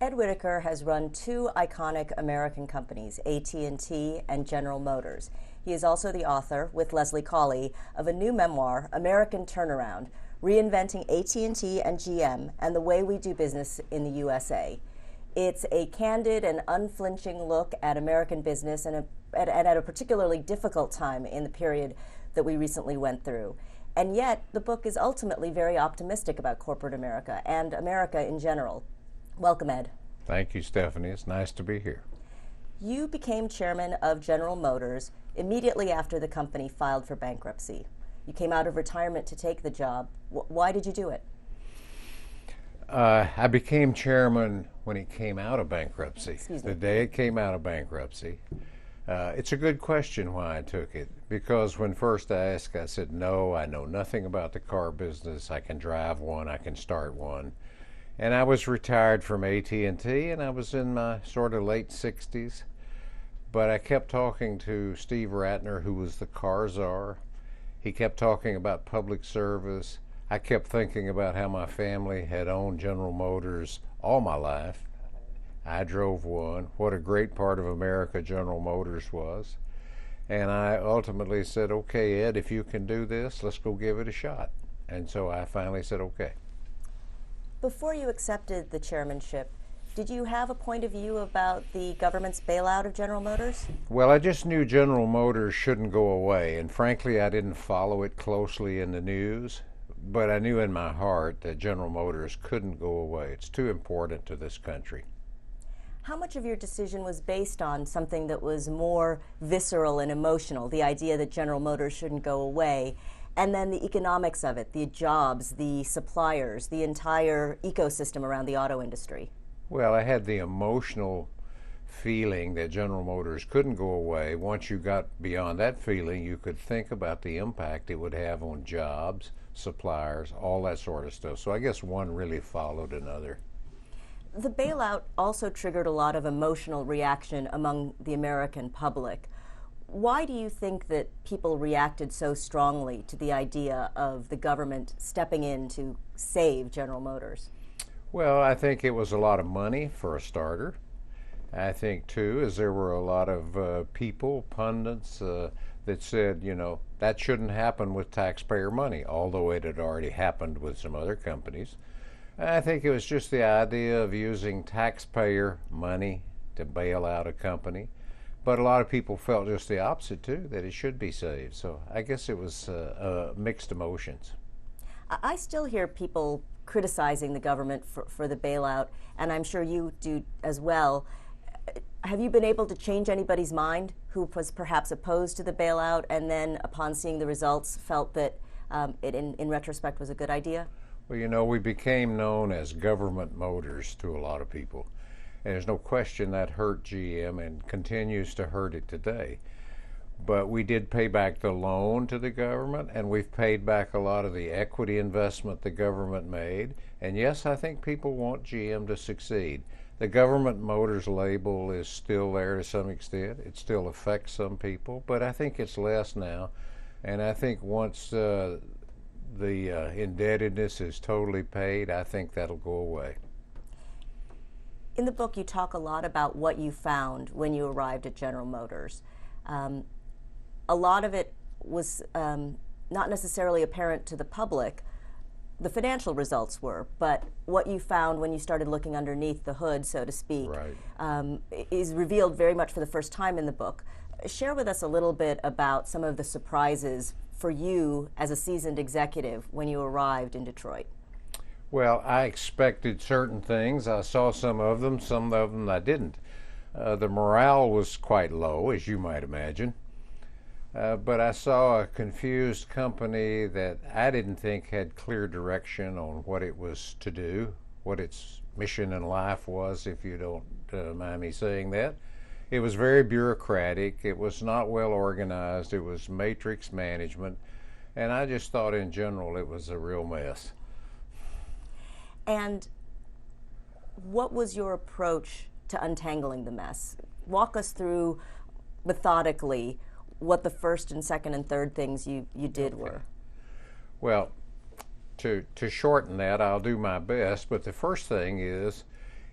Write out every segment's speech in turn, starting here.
Ed Whitacre has run two iconic American companies, AT&T and General Motors. He is also the author, with Leslie Colley, of a new memoir, American Turnaround, Reinventing AT&T and GM and the Way We Do Business in the USA. It's a candid and unflinching look at American business and at a particularly difficult time in the period that we recently went through. And yet, the book is ultimately very optimistic about corporate America and America in general. Welcome, Ed. Thank you, Stephanie. It's nice to be here. You became chairman of General Motors immediately after the company filed for bankruptcy. You came out of retirement to take the job. Why did you do it? I became chairman when it came out of bankruptcy. Excuse me. The day it came out of bankruptcy. It's a good question why I took it, because when first asked, I said, no, I know nothing about the car business. I can drive one, I can start one. And I was retired from AT&T, and I was in my sort of late 60s. But I kept talking to Steve Ratner, who was the car czar. He kept talking about public service. I kept thinking about how my family had owned General Motors all my life. I drove one. What a great part of America General Motors was. And I ultimately said, okay, Ed, if you can do this, let's go give it a shot. And so I finally said, okay. Before you accepted the chairmanship, did you have a point of view about the government's bailout of General Motors? Well, I just knew General Motors shouldn't go away, and frankly, I didn't follow it closely in the news, but I knew in my heart that General Motors couldn't go away. It's too important to this country. How much of your decision was based on something that was more visceral and emotional, the idea that General Motors shouldn't go away, and then the economics of it, the jobs, the suppliers, the entire ecosystem around the auto industry? Well, I had the emotional feeling that General Motors couldn't go away. Once you got beyond that feeling, you could think about the impact it would have on jobs, suppliers, all that sort of stuff. So I guess one really followed another. The bailout also triggered a lot of emotional reaction among the American public. Why do you think that people reacted so strongly to the idea of the government stepping in to save General Motors? Well, I think it was a lot of money for a starter. I think, too, as there were a lot of people, pundits, that said, you know, that shouldn't happen with taxpayer money, although it had already happened with some other companies. I think it was just the idea of using taxpayer money to bail out a company. But a lot of people felt just the opposite, too, that it should be saved. So I guess it was mixed emotions. I still hear people criticizing the government for the bailout, and I'm sure you do as well. Have you been able to change anybody's mind who was perhaps opposed to the bailout and then, upon seeing the results, felt that it, in retrospect, was a good idea? Well, you know, we became known as government motors to a lot of people. And there's no question that hurt GM and continues to hurt it today. But we did pay back the loan to the government, and we've paid back a lot of the equity investment the government made. And yes, I think people want GM to succeed. The government motors label is still there to some extent. It still affects some people, but I think it's less now. And I think once the indebtedness is totally paid, I think that'll go away. In the book, you talk a lot about what you found when you arrived at General Motors. A lot of it was not necessarily apparent to the public. The financial results were, but what you found when you started looking underneath the hood, so to speak, right, is revealed very much for the first time in the book. Share with us a little bit about some of the surprises for you as a seasoned executive when you arrived in Detroit. Well, I expected certain things. I saw some of them I didn't. The morale was quite low, as you might imagine. But I saw a confused company that I didn't think had clear direction on what it was to do, what its mission in life was, if you don't mind me saying that. It was very bureaucratic. It was not well organized. It was matrix management. And I just thought in general it was a real mess. And what was your approach to untangling the mess? Walk us through methodically what the first and second and third things you did were. Well, to shorten that, I'll do my best, but the first thing is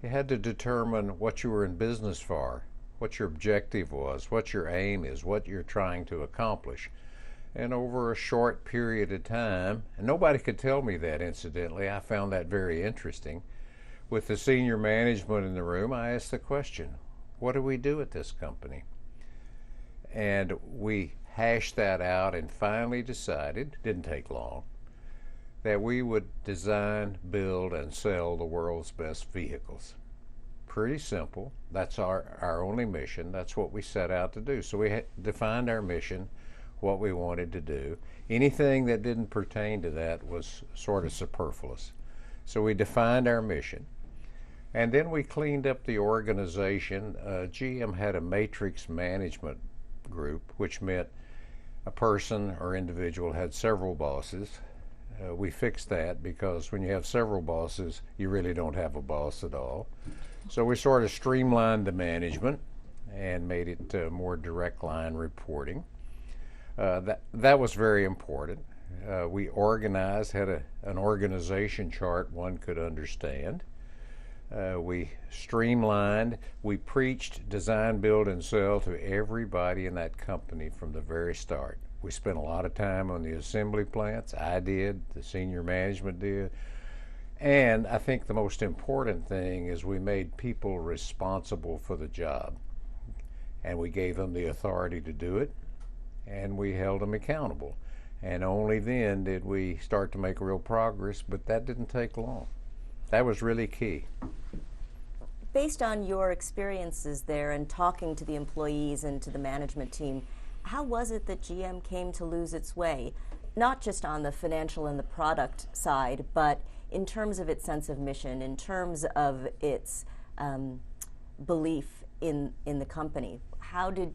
You had to determine what you were in business for, what your objective was, what your aim is, what you're trying to accomplish. And over a short period of time, and nobody could tell me that, incidentally, I found that very interesting. With the senior management in the room, I asked the question, what do we do at this company? And we hashed that out and finally decided, didn't take long, that we would design, build, and sell the world's best vehicles. Pretty simple. That's our only mission. That's what we set out to do. So we defined our mission, what we wanted to do. Anything that didn't pertain to that was sort of superfluous. So we defined our mission. And then we cleaned up the organization. GM had a matrix management group, which meant a person or individual had several bosses. We fixed that because when you have several bosses, you really don't have a boss at all. So we sort of streamlined the management and made it more direct line reporting. That was very important. We organized, had an organization chart one could understand. We streamlined, we preached design, build, and sell to everybody in that company from the very start. We spent a lot of time on the assembly plants. I did, the senior management did. And I think the most important thing is we made people responsible for the job. And we gave them the authority to do it, and we held them accountable. And only then did we start to make real progress, but that didn't take long. That was really key. Based on your experiences there and talking to the employees and to the management team, how was it that GM came to lose its way? Not just on the financial and the product side, but in terms of its sense of mission, in terms of its belief in the company. How did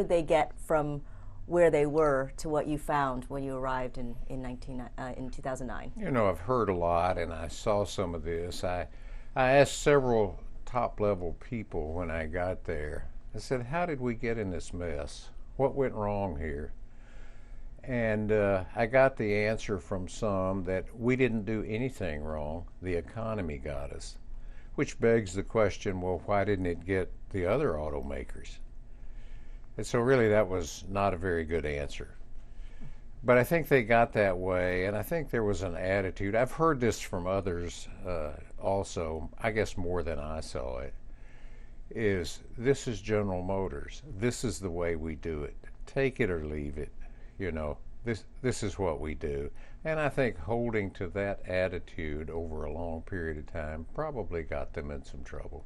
they get from where they were to what you found when you arrived in 2009? You know, I've heard a lot, and I saw some of this. I asked several top-level people when I got there. I said, how did we get in this mess? What went wrong here? And I got the answer from some that we didn't do anything wrong. The economy got us, which begs the question, well, why didn't it get the other automakers? And so really that was not a very good answer. But I think they got that way, and I think there was an attitude. I've heard this from others also, I guess more than I saw it, is this is General Motors. This is the way we do it. Take it or leave it. You know, this is what we do. And I think holding to that attitude over a long period of time probably got them in some trouble.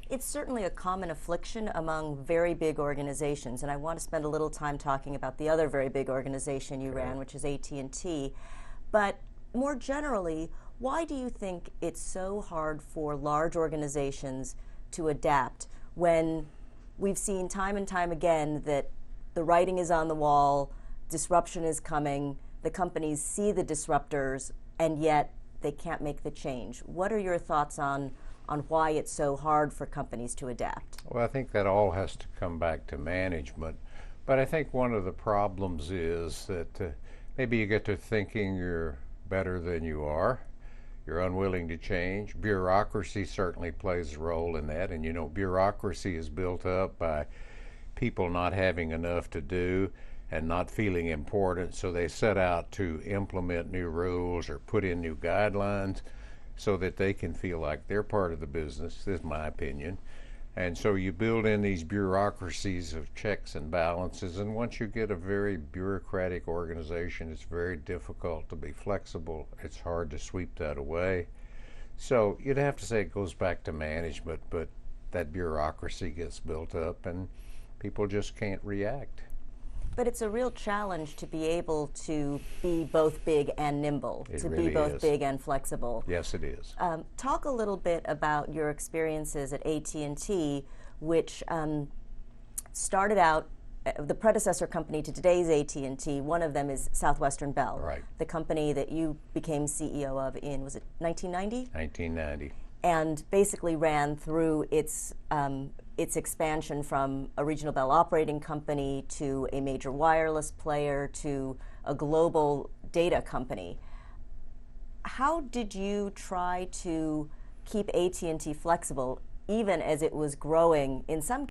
It's certainly a common affliction among very big organizations, and I want to spend a little time talking about the other very big organization you ran, which is AT&T. But more generally, why do you think it's so hard for large organizations to adapt when we've seen time and time again that the writing is on the wall, disruption is coming, the companies see the disruptors, and yet they can't make the change? What are your thoughts on why it's so hard for companies to adapt? Well, I think that all has to come back to management. But I think one of the problems is that maybe you get to thinking you're better than you are. You're unwilling to change. Bureaucracy certainly plays a role in that. And you know, bureaucracy is built up by people not having enough to do and not feeling important, so they set out to implement new rules or put in new guidelines so that they can feel like they're part of the business. This is my opinion. And so you build in these bureaucracies of checks and balances, and once you get a very bureaucratic organization, it's very difficult to be flexible. It's hard to sweep that away. So you'd have to say it goes back to management, but that bureaucracy gets built up and people just can't react. But it's a real challenge to be able to be both big and nimble, It to really be both is. Big and flexible. Yes, it is. Talk a little bit about your experiences at AT&T, which started out, the predecessor company to today's AT&T, one of them is Southwestern Bell, Right. the company that you became CEO of in, was it 1990? 1990. And basically ran through its expansion from a regional Bell operating company to a major wireless player to a global data company. How did you try to keep AT&T flexible even as it was growing in some